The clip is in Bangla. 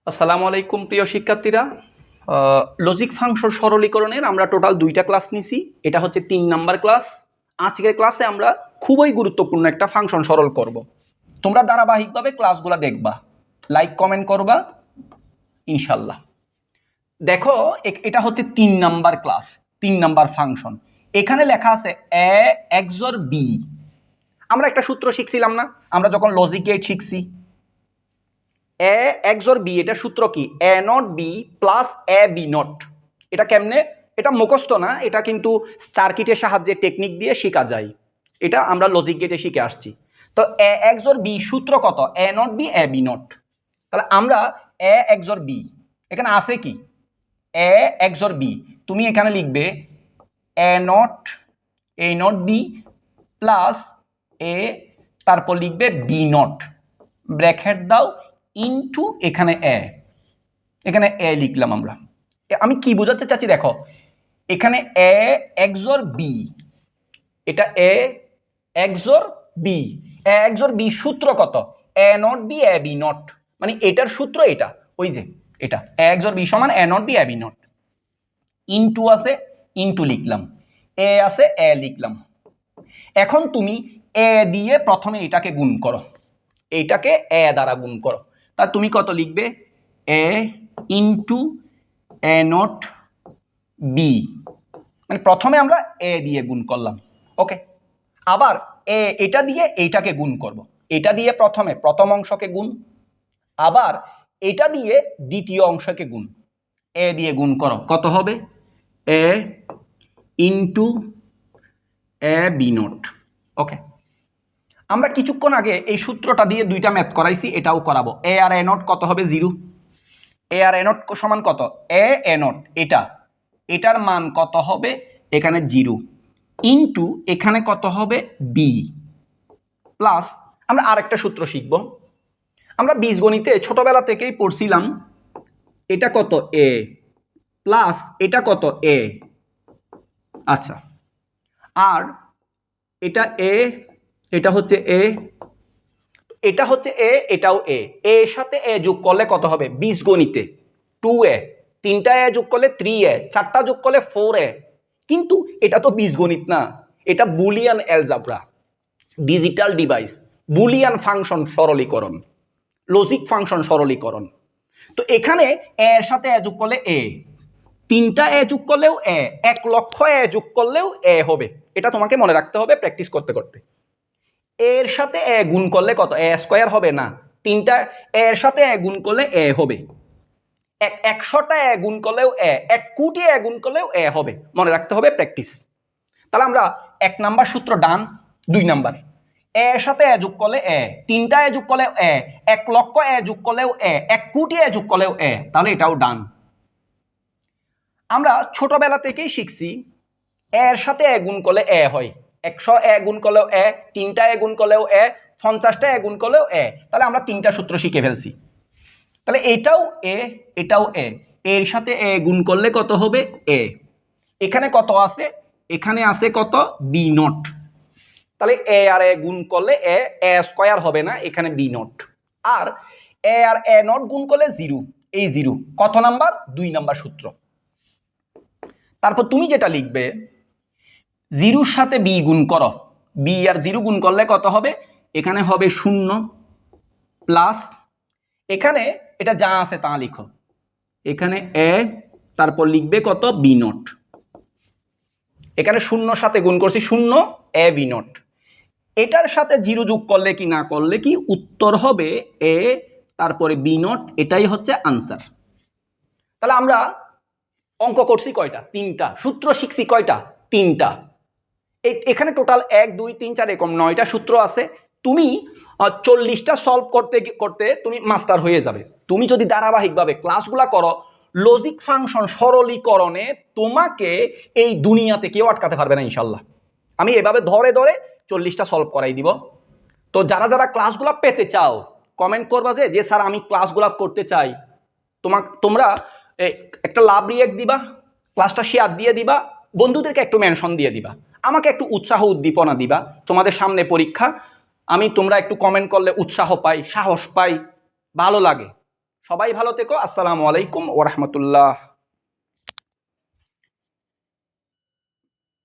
আসসালামু আলাইকুম প্রিয় শিক্ষার্থীরা। লজিক ফাংশন সরলীকরণের আমরা টোটাল 2টা ক্লাস নিছি। এটা হচ্ছে 3 নাম্বার ক্লাস। আজকের ক্লাসে আমরা খুবই গুরুত্বপূর্ণ একটা ফাংশন সরল করব। তোমরা ধারাবাহিকভাবে ক্লাসগুলো দেখবা, লাইক কমেন্ট করবা ইনশাল্লাহ। দেখো এটা হচ্ছে 3 নাম্বার ক্লাস, 3 নাম্বার ফাংশন। এখানে লেখা আছে এ এক্সর বি। আমরা একটা সূত্র শিখছিলাম না আমরা যখন লজিক গেট শিখছি, এ এক্সর বি, এটা সূত্র কি? A not B plus A B not. এটা কেমনে? এটা মুখস্থ না, এটা কিন্তু সার্কিটের সাহায্যে টেকনিক দিয়ে শেখা যায়। এটা আমরা লজিক গেটে শিখে আসছি। তো এ এক্সর বি সূত্র কত? A not B A B not. তাহলে আমরা এ এক্সর বি, এখানে আছে কি এ এক্সর বি, তুমি এখানে লিখবে এ নট বি প্লাস এ, তারপর লিখবে বি নট, ব্র্যাকেট দাও ইনটু এখানে এ লিখলাম আমরা। আমি কি বোঝাতে চাচ্ছি দেখো, এখানে এ এক্সর বি, এটা A XOR B. A XOR B সূত্র কত? A not B A B not, মানে এটার সূত্র এটা, ওই যে এটা এ এক্সর বি সমান A not B A B not. Into আছে, ইনটু লিখলাম, এ আছে এ লিখলাম। এখন তুমি এ দিয়ে প্রথমে এটাকে গুণ করো, এইটাকে এ দ্বারা গুণ করো। তা তুমি কত লিখবে? এ ইন্টু এ নট বি, মানে প্রথমে আমরা এ দিয়ে গুণ করলাম, ওকে। আবার এটা দিয়ে এইটাকে গুণ করব, এটা দিয়ে প্রথমে প্রথম অংশকে গুণ, আবার এটা দিয়ে দ্বিতীয় অংশকে গুণ। এ দিয়ে গুণ করো, কত হবে? এ ইন্টু এ বি নট, ওকে। আমরা কিছুক্ষণ আগে এই সূত্রটা দিয়ে 2টা ম্যাথ করাইছি, এটাও করাবো। এ আর এ নট কত হবে? 0। এ আর এ নট সমান কত? এ নট, এটার মান কত হবে? এখানে 0 ইনটু এখানে কত হবে? বি প্লাস, আমরা আরেকটা সূত্র শিখব। আমরা বীজগণিতে ছোটবেলা থেকেই পড়ছিলাম, এটা কত? এ প্লাস এটা কত? এ, আচ্ছা। আর এটা এ, এটা হচ্ছে এ, এটা হচ্ছে এ, এটাও এ। এর সাথে এ যোগ করলে কত হবে? বীজগণিতে 2a, 3টা এ যোগ করলে 3a, 4টা যোগ করলে 4a। কিন্তু এটা তো বীজগণিত না, এটা Boolean algebra, digital device, Boolean function সরলীকরণ, লজিক ফাংশন সরলীকরণ। তো এখানে এর সাথে এ যোগ করলে এ, 3টা এ যোগ করলেও এ, 1,00,000 এ যোগ করলেও এ হবে। এটা তোমাকে মনে রাখতে হবে প্র্যাকটিস করতে করতে। এর সাথে এ গুণ করলে কত? এ স্কয়ার হবে না, 3টা এর সাথে এ গুণ করলে এ হবে। 100টা এ গুণ করলেও এ, 1 কোটি এ গুণ করলেও এ হবে, মনে রাখতে হবে, প্র্যাকটিস। তাহলে আমরা 1 নাম্বার সূত্র ডান। 2 নাম্বার, এর সাথে এ যোগ করলে এ, 3টা এ যোগ করলেও এ, 1,00,000 এ যোগ করলেও এ, 1 কোটি এ যোগ করলেও এ, তাহলে এটাও ডান। আমরা ছোটবেলা থেকেই শিখছি এর সাথে এ গুণ করলে এ হয়, 100 এ গুণ করলেও এ, 3টা এ গুণ করলেও এ, 50টা এ গুণ করলেও এ। তাহলে আমরা 3টা সূত্র শিখে ফেলছি। তাহলে এটাও এ, এটাও এ, এর সাথে এ গুণ করলে কত হবে? এ। এখানে কত আছে? এখানে আছে কত? B not. তাহলে এ আর এ গুণ করলে এ, এ স্কয়ার হবে না, এখানে বি নট। আর এ আর এ নট গুণ করলে 0, এই 0 কত নাম্বার? 2 নাম্বার সূত্র। তারপর তুমি যেটা লিখবে, 0-র সাথে বি গুণ করো, বি আর 0 গুণ করলে কত হবে? এখানে হবে 0 প্লাস, এখানে এটা যা আছে তা লিখো, এখানে এ, তারপর লিখবে কত? B naught. এখানে 0-র সাথে গুণ করছি 0 এ বি নট। এটার সাথে 0 যোগ করলে কি না করলে কি উত্তর হবে? এ, তারপরে বি নট, এটাই হচ্ছে আনসার। তাহলে আমরা অঙ্ক করছি কয়টা? 3টা। সূত্র শিখছি কয়টা? 3টা। এখানে টোটাল 1 2 3 4 এরকম 9টা সূত্র আছে। তুমি 40টা সলভ করতে করতে তুমি মাস্টার হয়ে যাবে, তুমি যদি ধারাবাহিকভাবে ক্লাসগুলা করো। লজিক ফাংশন সরলীকরণে তোমাকে এই দুনিয়াতে কেউ আটকাতে পারবে না ইনশাল্লাহ। আমি এভাবে ধরে ধরে 40টা সলভ করাই দিব। তো যারা যারা ক্লাসগুলা পেতে চাও কমেন্ট করবা যে স্যার আমি ক্লাসগুলা করতে চাই। তোমরা একটা লাভ রিয়েক্ট দিবা, ক্লাসটা শেয়ার দিয়ে দিবা, বন্ধুদেরকে একটু মেনশন দিয়ে দিবা, আমাকে একটু উৎসাহ উদ্দীপনা দিবা। তোমাদের সামনে পরীক্ষা, তোমরা একটু কমেন্ট করলে উৎসাহ পাই, সাহস পাই, ভালো লাগে। সবাই ভালো থেকো। আসসালামু আলাইকুম ওয়া রাহমাতুল্লাহ।